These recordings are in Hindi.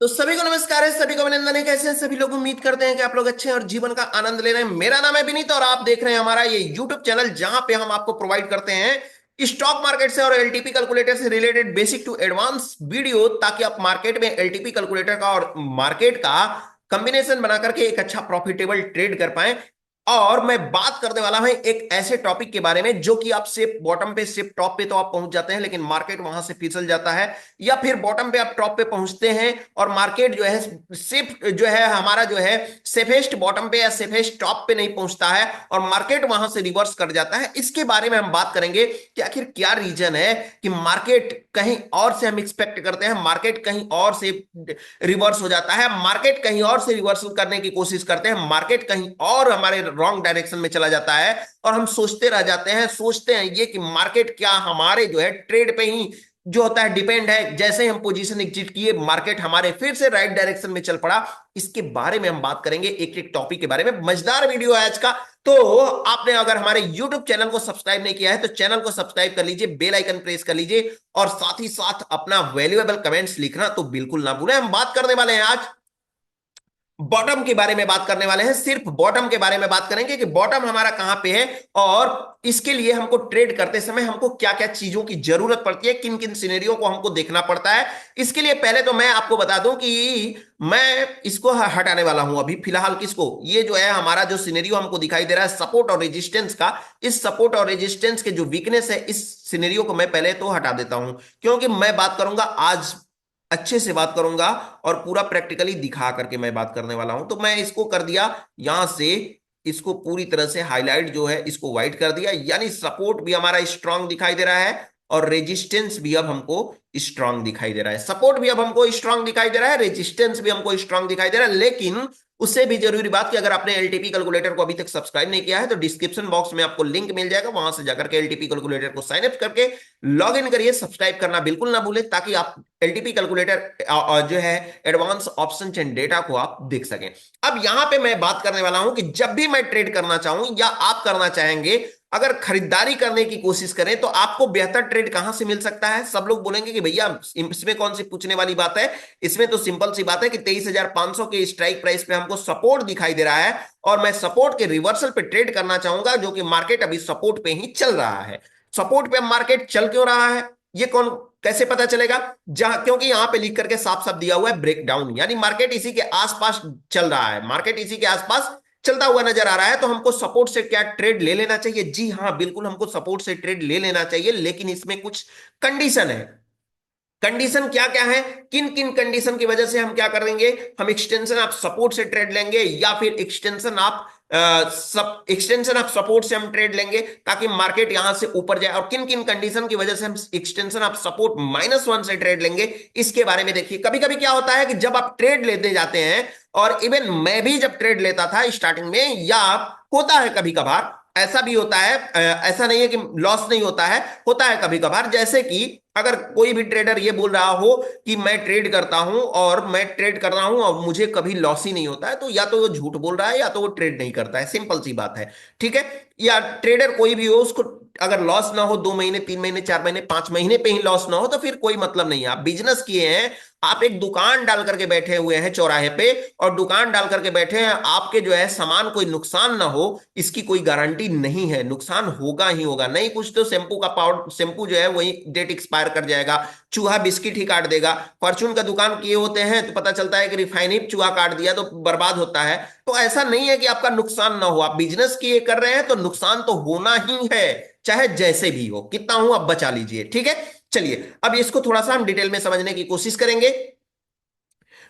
तो सभी को नमस्कार है, सभी को अभिनंदन है। कैसे हैं सभी लोग? उम्मीद करते हैं कि आप लोग अच्छे हैं और जीवन का आनंद ले रहे हैं। मेरा नाम है विनीत और आप देख रहे हैं हमारा ये यूट्यूब चैनल, जहां पे हम आपको प्रोवाइड करते हैं स्टॉक मार्केट से और एलटीपी कैलकुलेटर से related basic to advance video, ताकि आप मार्केट में एलटीपी कैलकुलेटर का और मार्केट का कॉम्बिनेशन बना करके एक अच्छा प्रॉफिटेबल ट्रेड कर पाए। और मैं बात करने वाला हूं एक ऐसे टॉपिक के बारे में जो कि आप सिर्फ बॉटम पे सिर्फ टॉप पे तो आप पहुंच जाते हैं, लेकिन मार्केट वहां से फिसल जाता है। या फिर बॉटम पे आप टॉप पे पहुंचते हैं और मार्केट जो है सिर्फ जो है हमारा जो है सेफेस्ट बॉटम पे या सेफेस्ट टॉप पे नहीं पहुंचता है और मार्केट वहां से रिवर्स कर जाता है। इसके बारे में हम बात करेंगे कि आखिर क्या रीजन है कि मार्केट कहीं और से हम एक्सपेक्ट करते हैं, मार्केट कहीं और से रिवर्स हो जाता है, मार्केट कहीं और से रिवर्सल करने की कोशिश करते हैं, मार्केट कहीं और हमारे रॉन्ग डायरेक्शन में चला जाता है और हम सोचते रह जाते हैं, सोचते हैं ये कि मार्केट क्या हमारे जो है ट्रेड पे ही जो होता है डिपेंड है। जैसे ही हम पोजीशन एग्जिट किए, मार्केट हमारे फिर से राइट डायरेक्शन में चल पड़ा। इसके बारे में हम बात करेंगे, एक एक टॉपिक के बारे में। मजेदार वीडियो है आज का। तो आपने अगर हमारे YouTube चैनल को सब्सक्राइब नहीं किया है तो चैनल को सब्सक्राइब कर लीजिए, बेल आइकन प्रेस कर लीजिए और साथ ही साथ अपना वैल्यूएबल कमेंट्स लिखना तो बिल्कुल ना भूलें। हम बात करने वाले हैं आज बॉटम के बारे में, बात करने वाले हैं सिर्फ बॉटम के बारे में बात करेंगे कि बॉटम हमारा कहां पे है और इसके लिए हमको ट्रेड करते समय हमको क्या क्या चीजों की जरूरत पड़ती है, किन किन सिनेरियो को हमको देखना पड़ता है। इसके लिए पहले तो मैं आपको बता दूं कि मैं इसको हटाने वाला हूं अभी फिलहाल। किसको? ये जो है हमारा जो सिनेरियो हमको दिखाई दे रहा है सपोर्ट और रेजिस्टेंस का, इस सपोर्ट और रेजिस्टेंस के जो वीकनेस है इस सिनेरियो को मैं पहले तो हटा देता हूं, क्योंकि मैं बात करूंगा आज, अच्छे से बात करूंगा और पूरा प्रैक्टिकली दिखा करके मैं बात करने वाला हूं। तो मैं इसको कर दिया यहां से, इसको पूरी तरह से हाईलाइट जो है इसको व्हाइट कर दिया, यानी सपोर्ट भी हमारा स्ट्रांग दिखाई दे रहा है और रेजिस्टेंस भी अब हमको स्ट्रांग दिखाई दे रहा है। सपोर्ट भी अब हमको स्ट्रांग दिखाई दे रहा है, रेजिस्टेंस भी हमको स्ट्रांग दिखाई दे रहा है। लेकिन उससे भी जरूरी बात कि अगर आपने एलटीपी कैलकुलेटर को अभी तक सब्सक्राइब नहीं किया है तो डिस्क्रिप्शन बॉक्स में आपको लिंक मिल जाएगा, वहां से जाकर के एलटीपी कैलकुलेटर को साइन अप करके लॉग इन करिए। सब्सक्राइब करना बिल्कुल ना भूलें ताकि आप एलटीपी कैलकुलेटर जो है एडवांस ऑप्शन एंड डेटा को आप देख सकें। अब यहां पे मैं बात करने वाला हूं कि जब भी मैं ट्रेड करना चाहूं या आप करना चाहेंगे, अगर खरीदारी करने की कोशिश करें तो आपको बेहतर ट्रेड कहां से मिल सकता है। सब लोग बोलेंगे कि भैया इसमें कौन सी पूछने वाली बात है, इसमें तो सिंपल सी बात है कि 23,500 के स्ट्राइक प्राइस पे हमको सपोर्ट दिखाई दे रहा है और मैं सपोर्ट के रिवर्सल पे ट्रेड करना चाहूंगा, जो कि मार्केट अभी सपोर्ट पे ही चल रहा है। सपोर्ट पे मार्केट चल क्यों रहा है, ये कौन कैसे पता चलेगा? जहां, क्योंकि यहां पे लिख करके साफ साफ दिया हुआ है ब्रेकडाउन, यानी मार्केट इसी के आसपास चल रहा है, मार्केट इसी के आसपास चलता हुआ नजर आ रहा है। तो हमको सपोर्ट से क्या ट्रेड ले लेना चाहिए? जी हाँ, बिल्कुल हमको सपोर्ट से ट्रेड ले लेना चाहिए, लेकिन इसमें कुछ कंडीशन है। कंडीशन क्या क्या है, किन किन कंडीशन की वजह से हम क्या करेंगे? हम एक्सटेंशन आप सपोर्ट से ट्रेड लेंगे या फिर एक्सटेंशन आप सपोर्ट से हम ट्रेड लेंगे ताकि मार्केट यहां से ऊपर जाए, और किन किन कंडीशन की वजह से हम एक्सटेंशन आप सपोर्ट -1 से ट्रेड लेंगे, इसके बारे में देखिए। कभी कभी क्या होता है कि जब आप ट्रेड लेते जाते हैं, और इवन मैं भी जब ट्रेड लेता था स्टार्टिंग में, या होता है कभी कभार ऐसा भी होता है, ऐसा नहीं है कि लॉस नहीं होता है, होता है कभी कभार। जैसे कि अगर कोई भी ट्रेडर ये बोल रहा हो कि मैं ट्रेड करता हूं और मैं ट्रेड कर रहा हूं और मुझे कभी लॉस ही नहीं होता है, तो या तो वो झूठ बोल रहा है या तो वो ट्रेड नहीं करता है, सिंपल सी बात है। ठीक है? या ट्रेडर कोई भी हो, उसको अगर लॉस ना हो 2 महीने 3 महीने 4 महीने 5 महीने पे ही लॉस ना हो तो फिर कोई मतलब नहीं है। आप बिजनेस किए हैं, आप एक दुकान डाल करके बैठे हुए हैं चौराहे पे और दुकान डाल करके बैठे हैं, आपके जो है सामान कोई नुकसान ना हो इसकी कोई गारंटी नहीं है, नुकसान होगा ही होगा। नहीं कुछ तो शैम्पू का पाउडर, शैम्पू जो है वही डेट एक्सपायर कर जाएगा, चूहा बिस्किट ही काट देगा। फॉर्चून का दुकान किए होते हैं तो पता चलता है कि रिफाइन ही चूहा काट दिया तो बर्बाद होता है। तो ऐसा नहीं है कि आपका नुकसान ना हो, आप बिजनेस किए कर रहे हैं तो नुकसान तो होना ही है, चाहे जैसे भी हो, कितना हूं आप बचा लीजिए। ठीक है? चलिए अब इसको थोड़ा सा हम डिटेल में समझने की कोशिश करेंगे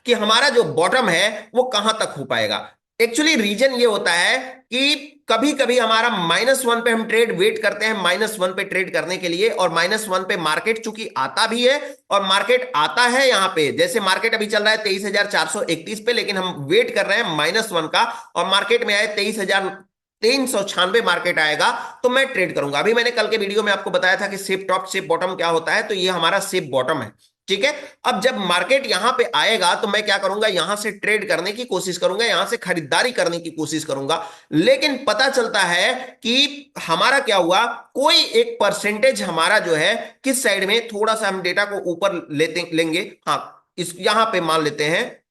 कि हमारा जो बॉटम है वो कहां तक हो पाएगा। एक्चुअली रीजन ये होता है कि कभी कभी हमारा -1 पे हम ट्रेड वेट करते हैं, -1 पे ट्रेड करने के लिए, और -1 पे मार्केट चूंकि आता भी है, और मार्केट आता है यहां पे, जैसे मार्केट अभी चल रहा है 23,431 पे, लेकिन हम वेट कर रहे हैं -1 का, और मार्केट में आए 23,396 मार्केट आएगा तो मैं ट्रेड करूंगा। अभी मैंने कल के वीडियो में आपको बताया था कि सेफ टॉप सेफ बॉटम क्या होता है, तो ये हमारा सेफ बॉटम है। ठीक है? अब जब मार्केट यहां पे आएगा तो मैं क्या करूंगा, यहां से ट्रेड करने की कोशिश करूंगा, यहां से खरीदारी करने की कोशिश करूंगा। लेकिन पता चलता है कि हमारा क्या हुआ, कोई एक परसेंटेज हमारा जो है किस साइड में, थोड़ा सा हम डेटा को ऊपर लेते लेंगे। हाँ, इस यहां पे मान लेते हैं,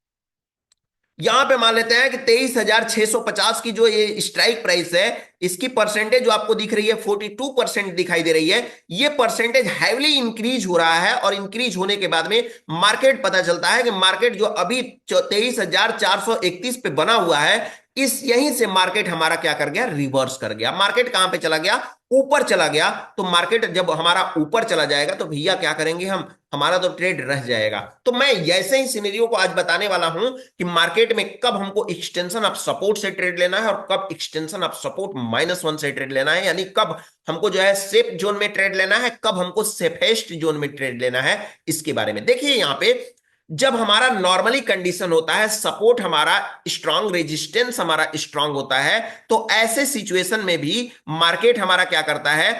यहां पे मान लेते हैं कि 23,650 की जो ये स्ट्राइक प्राइस है, इसकी परसेंटेज जो आपको दिख रही है 42% दिखाई दे रही है। ये परसेंटेज हैवली इंक्रीज हो रहा है, और इंक्रीज होने के बाद में मार्केट, पता चलता है कि मार्केट जो अभी 23,431 पे बना हुआ है, इस यहीं से मार्केट हमारा क्या कर गया, रिवर्स कर गया। मार्केट कहां पे चला गया, ऊपर चला गया। तो मार्केट जब हमारा ऊपर चला जाएगा तो भैया क्या करेंगे हम, हमारा तो ट्रेड रह जाएगा। तो मैं ऐसे ही सिनेरियो को आज बताने वाला हूं कि मार्केट में कब हमको एक्सटेंशन ऑफ सपोर्ट से ट्रेड लेना है और कब एक्सटेंशन ऑफ सपोर्ट -1 से ट्रेड लेना है, यानी कब हमको जो है सेफ जोन में ट्रेड लेना है, कब हमको सेफेस्ट जोन में ट्रेड लेना है, इसके बारे में देखिए। यहां पे जब हमारा नॉर्मली कंडीशन होता है, सपोर्ट हमारा स्ट्रांग, रेजिस्टेंस हमारा स्ट्रांग होता है, तो ऐसे सिचुएशन में भी मार्केट हमारा क्या करता है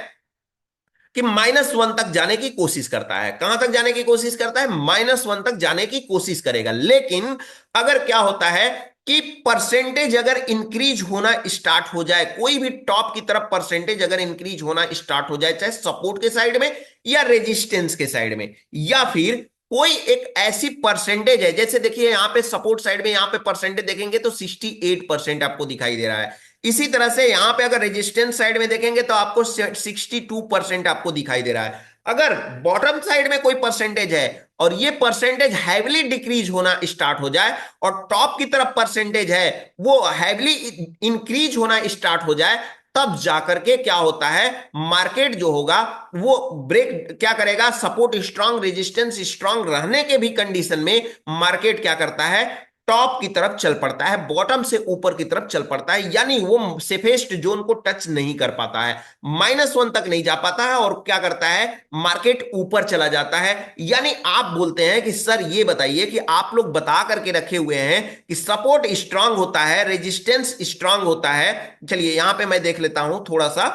कि -1 तक जाने की कोशिश करता है। कहां तक जाने की कोशिश करता है, -1 तक जाने की कोशिश करेगा। लेकिन अगर क्या होता है कि परसेंटेज अगर इंक्रीज होना स्टार्ट हो जाए, कोई भी टॉप की तरफ परसेंटेज अगर इंक्रीज होना स्टार्ट हो जाए, चाहे सपोर्ट के साइड में या रेजिस्टेंस के साइड में, या फिर कोई एक ऐसी परसेंटेज है, जैसे देखिए यहां पे सपोर्ट साइड में यहां पे परसेंटेज देखेंगे तो 68% आपको दिखाई दे रहा है। इसी तरह से यहां पे अगर रेजिस्टेंस साइड में देखेंगे तो आपको 62% आपको दिखाई दे रहा है। अगर बॉटम साइड में कोई परसेंटेज है और ये परसेंटेज हैवली डिक्रीज होना स्टार्ट हो जाए, और टॉप की तरफ परसेंटेज है वो हैवली इंक्रीज होना स्टार्ट हो जाए, तब जाकर के क्या होता है, मार्केट जो होगा वो ब्रेक क्या करेगा, सपोर्ट स्ट्रांग, रेजिस्टेंस स्ट्रांग रहने के भी कंडीशन में मार्केट क्या करता है, टॉप की तरफ चल पड़ता है, बॉटम से ऊपर की तरफ चल पड़ता है, यानी वो सेफेस्ट जोन को टच नहीं कर पाता है, -1 तक नहीं जा पाता है, और क्या करता है, मार्केट ऊपर चला जाता है। यानी आप बोलते हैं कि सर ये बताइए कि आप लोग बता करके रखे हुए हैं कि सपोर्ट स्ट्रांग होता है, रेजिस्टेंस स्ट्रांग होता है। चलिए यहां पे मैं देख लेता हूं थोड़ा सा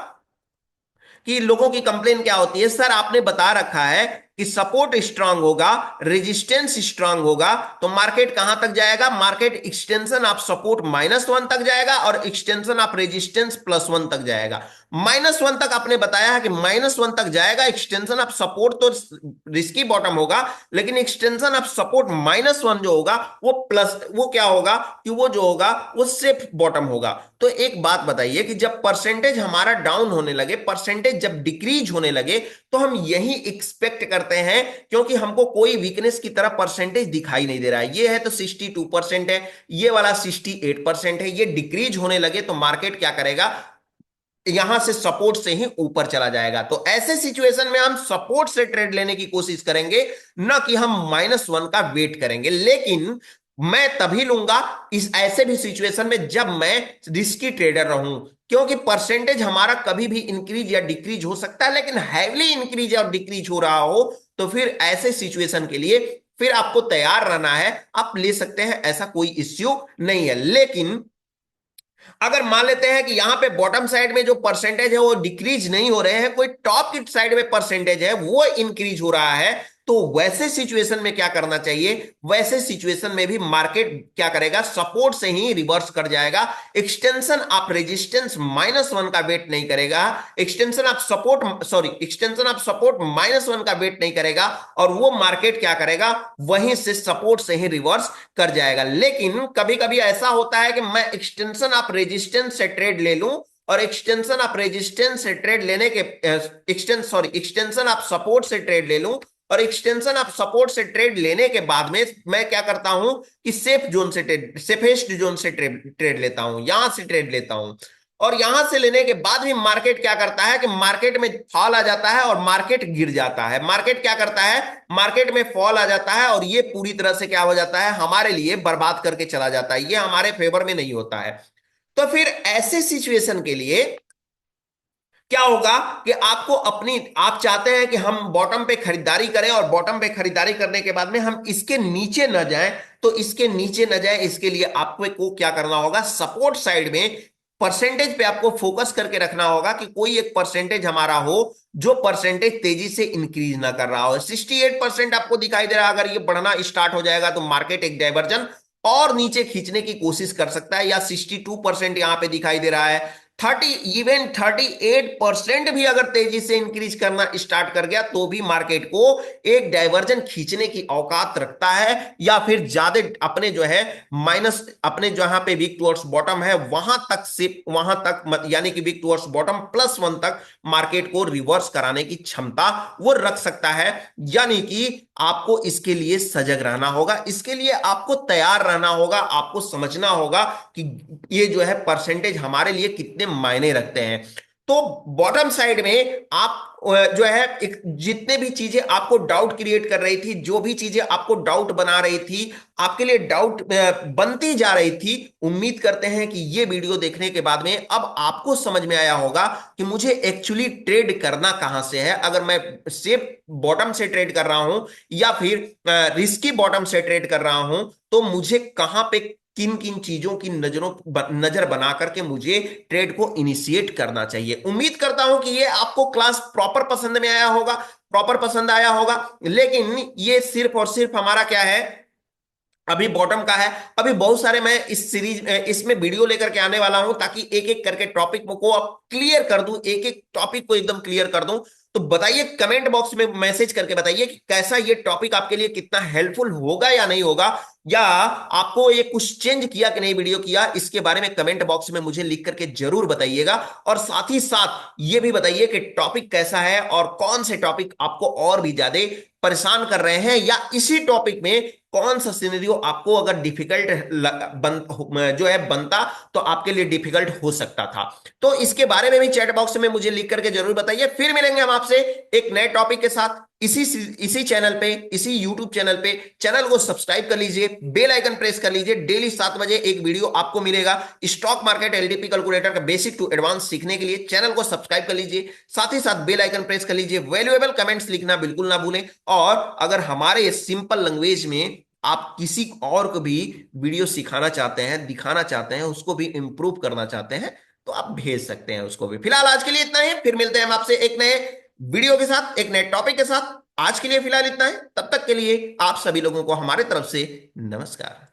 कि लोगों की कंप्लेन क्या होती है, सर आपने बता रखा है कि सपोर्ट स्ट्रांग होगा, रेजिस्टेंस स्ट्रांग होगा, तो मार्केट कहां तक जाएगा, मार्केट एक्सटेंशन ऑफ सपोर्ट -1 तक जाएगा और एक्सटेंशन ऑफ रेजिस्टेंस +1 तक जाएगा। -1 तक आपने बताया है कि -1 तक जाएगा, एक्सटेंशन ऑफ सपोर्ट तो रिस्की बॉटम होगा, लेकिन एक्सटेंशन ऑफ सपोर्ट -1 जो होगा वो प्लस, वो क्या होगा कि वो जो होगा वो सेफ बॉटम होगा। तो एक बात बताइए कि जब परसेंटेज हमारा डाउन होने लगे, परसेंटेज जब डिक्रीज होने लगे, तो हम यही एक्सपेक्ट करते हैं, क्योंकि हमको कोई वीकनेस की तरह परसेंटेज दिखाई नहीं दे रहा है। ये है तो 62% है, ये वाला 68% है, ये डिक्रीज होने लगे तो मार्केट क्या करेगा, यहां से सपोर्ट से ही ऊपर चला जाएगा। तो ऐसे सिचुएशन में हम सपोर्ट से ट्रेड लेने की कोशिश करेंगे, न कि हम -1 का वेट करेंगे। लेकिन मैं तभी लूंगा इस ऐसे भी सिचुएशन में जब मैं रिस्की ट्रेडर रहूं, क्योंकि परसेंटेज हमारा कभी भी इंक्रीज या डिक्रीज हो सकता है, लेकिन हैवली इंक्रीज और डिक्रीज हो रहा हो तो फिर ऐसे सिचुएशन के लिए फिर आपको तैयार रहना है, आप ले सकते हैं, ऐसा कोई इश्यू नहीं है। लेकिन अगर मान लेते हैं कि यहां पे बॉटम साइड में जो परसेंटेज है वो डिक्रीज नहीं हो रहे हैं, कोई टॉप की साइड में परसेंटेज है वो इंक्रीज हो रहा है, तो वैसे सिचुएशन में क्या करना चाहिए, वैसे सिचुएशन में भी मार्केट क्या करेगा, सपोर्ट से ही रिवर्स कर जाएगा, एक्सटेंशन ऑफ रेजिस्टेंस -1 का वेट नहीं करेगा, extension of support, sorry, extension of support -1 का वेट नहीं करेगा, और वो मार्केट क्या करेगा, वहीं से सपोर्ट से ही रिवर्स कर जाएगा। लेकिन कभी कभी ऐसा होता है कि मैं एक्सटेंशन ऑफ रेजिस्टेंस से ट्रेड ले लूं, और एक्सटेंशन ऑफ रेजिस्टेंस से ट्रेड लेने के एक्सटेंशन ऑफ सपोर्ट से ट्रेड ले लूं, और एक्सटेंशन ऑफ सपोर्ट से ट्रेड लेने के बाद में मैं क्या करता हूं कि सेफ जोन से ट्रेड, सेफेस्ट जोन से ट्रेड लेता हूं, यहां से ट्रेड लेता हूं। और यहां से लेने के बाद भी मार्केट क्या करता है कि मार्केट में फॉल आ जाता है और मार्केट गिर जाता है, मार्केट क्या करता है, मार्केट में फॉल आ जाता है, और ये पूरी तरह से क्या हो जाता है, हमारे लिए बर्बाद करके चला जाता है, ये हमारे फेवर में नहीं होता है। तो फिर ऐसे सिचुएशन के लिए क्या होगा कि आपको अपनी, आप चाहते हैं कि हम बॉटम पे खरीदारी करें, और बॉटम पे खरीदारी करने के बाद में हम इसके नीचे न जाएं, तो इसके नीचे न जाएं, इसके लिए आपको क्या करना होगा, सपोर्ट साइड में परसेंटेज पे आपको फोकस करके रखना होगा कि कोई एक परसेंटेज हमारा हो जो परसेंटेज तेजी से इंक्रीज ना कर रहा हो। 68% आपको दिखाई दे रहा है, अगर ये बढ़ना स्टार्ट हो जाएगा तो मार्केट एक डाइवर्जन और नीचे खींचने की कोशिश कर सकता है, या 62% यहां पे दिखाई दे रहा है, 30 इवन 38% भी अगर तेजी से इंक्रीज करना स्टार्ट कर गया तो भी मार्केट को एक डाइवर्जन खींचने की औकात रखता है, या फिर ज्यादा अपने जो है माइनस, अपने जहां पे वीक टुवर्ड्स बॉटम है वहां तक से वहां तक यानी कि वीक टुवर्ड्स बॉटम +1 तक मार्केट को रिवर्स कराने की क्षमता वो रख सकता है। यानी कि आपको इसके लिए सजग रहना होगा, इसके लिए आपको तैयार रहना होगा, आपको समझना होगा कि ये जो है परसेंटेज हमारे लिए कितने मायने रखते हैं। तो बॉटम साइड में आप जो है एक जितने भी चीजें आपको डाउट क्रिएट कर रही थी, जो भी चीजें आपको डाउट बना रही थी, आपके लिए डाउट बनती जा रही थी, उम्मीद करते हैं कि ये वीडियो देखने के बाद में अब आपको समझ में आया होगा कि मुझे एक्चुअली ट्रेड करना कहां से है। अगर मैं सेफ बॉटम से ट्रेड कर रहा हूं या फिर रिस्की बॉटम से ट्रेड कर रहा हूं, तो मुझे कहां पे किन किन चीजों की नजर बना करके मुझे ट्रेड को इनिशिएट करना चाहिए। उम्मीद करता हूं कि ये आपको क्लास प्रॉपर पसंद में आया होगा, प्रॉपर पसंद आया होगा। लेकिन ये सिर्फ और सिर्फ हमारा क्या है, अभी बॉटम का है। अभी बहुत सारे मैं इस सीरीज इसमें वीडियो लेकर के आने वाला हूं ताकि एक एक करके टॉपिक को अब क्लियर कर दूं, एक एक टॉपिक को एकदम क्लियर कर दूं। तो बताइए, कमेंट बॉक्स में मैसेज करके बताइए कि कैसा ये टॉपिक आपके लिए कितना हेल्पफुल होगा या नहीं होगा, या आपको ये कुछ चेंज किया कि नहीं वीडियो किया, इसके बारे में कमेंट बॉक्स में मुझे लिख करके जरूर बताइएगा। और साथ ही साथ ये भी बताइए कि टॉपिक कैसा है और कौन से टॉपिक आपको और भी ज्यादा परेशान कर रहे हैं, या इसी टॉपिक में कौन सा सिनेरियो आपको अगर डिफिकल्ट जो है बनता तो आपके लिए डिफिकल्ट हो सकता था। तो इसके बारे में भी चैट बॉक्स में मुझे लिख करके जरूर बताइए। फिर मिलेंगे हम आपसे एक नए टॉपिक के साथ इसी इसी चैनल पे, इसी यूट्यूब चैनल पे। चैनल को सब्सक्राइब कर लीजिए, बेल आइकन प्रेस कर लीजिए। डेली 7 बजे एक वीडियो आपको मिलेगा स्टॉक मार्केट एलटीपी कैलकुलेटर का बेसिक टू एडवांस सीखने के लिए। चैनल को सब्सक्राइब कर लीजिए, साथ ही साथ बेल आइकन प्रेस कर लीजिए। वैल्यूएबल कमेंट्स लिखना बिल्कुल ना भूलें। और अगर हमारे सिंपल लैंग्वेज में आप किसी और को भी वीडियो सिखाना चाहते हैं, दिखाना चाहते हैं, उसको भी इंप्रूव करना चाहते हैं, तो आप भेज सकते हैं उसको भी। फिलहाल आज के लिए इतना ही, फिर मिलते हैं हम आपसे एक नए वीडियो के साथ, एक नए टॉपिक के साथ। आज के लिए फिलहाल इतना है, तब तक के लिए आप सभी लोगों को हमारे तरफ से नमस्कार।